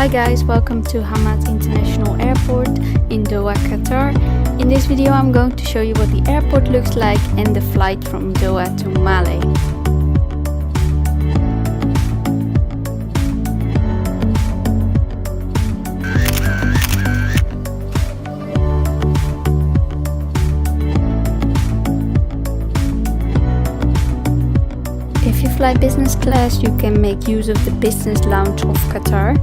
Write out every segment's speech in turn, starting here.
Hi guys, welcome to Hamad International Airport in Doha, Qatar. In this video I'm going to show you what the airport looks like and the flight from Doha to Malé. If you fly business class, you can make use of the business lounge of Qatar.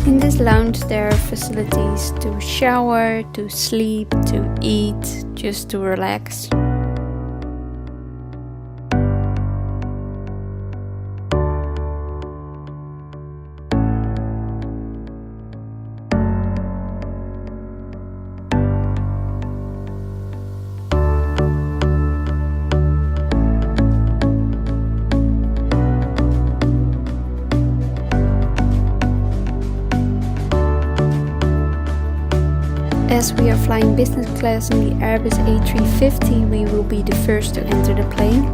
In this lounge there are facilities to shower, to sleep, to eat, just to relax. As we are flying business class in the Airbus A350, we will be the first to enter the plane.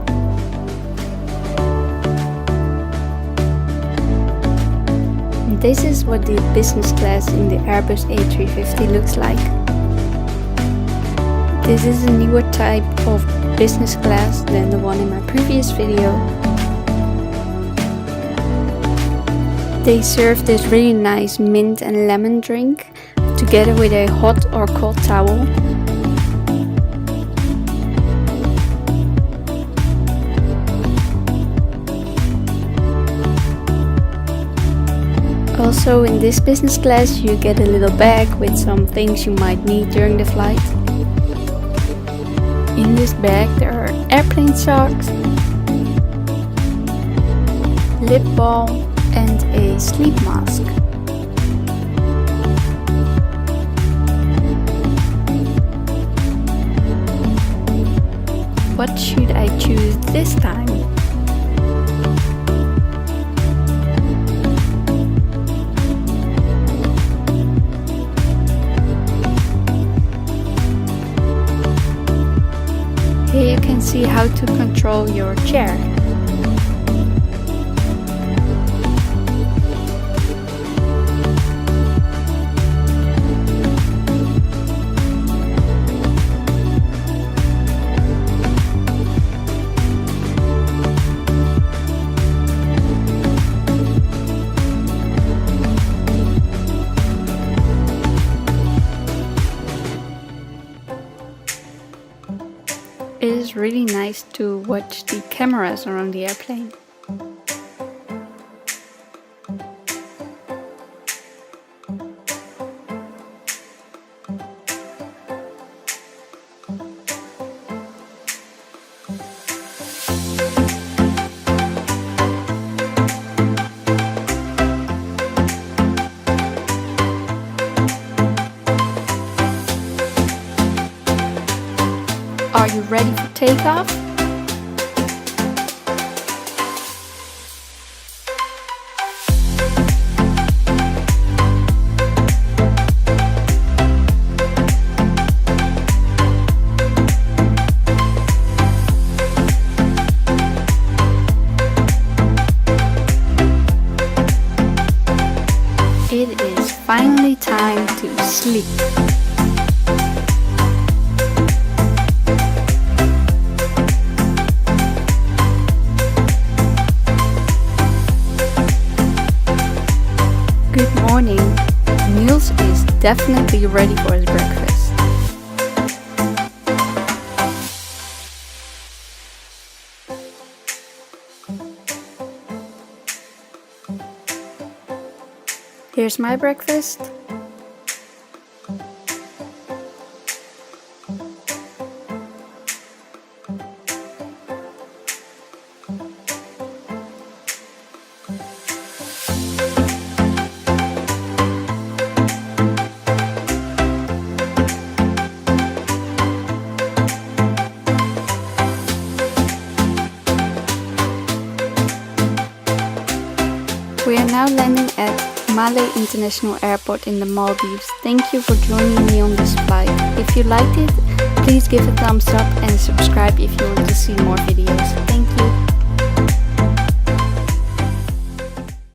This is what the business class in the Airbus A350 looks like. This is a newer type of business class than the one in my previous video. They serve this really nice mint and lemon drink together with a hot or cold towel. Also in this business class you get a little bag with some things you might need during the flight. In this bag there are airplane socks, lip balm and a sleep mask. What should I choose this time? Here you can see how to control your chair. It is really nice to watch the cameras around the airplane. Are you ready for takeoff? It is finally time to sleep. Good morning. Niels is definitely ready for his breakfast. Here's my breakfast. We are now landing at Malé International Airport in the Maldives. Thank you for joining me on this flight. If you liked it, please give a thumbs up and subscribe if you want to see more videos. Thank you.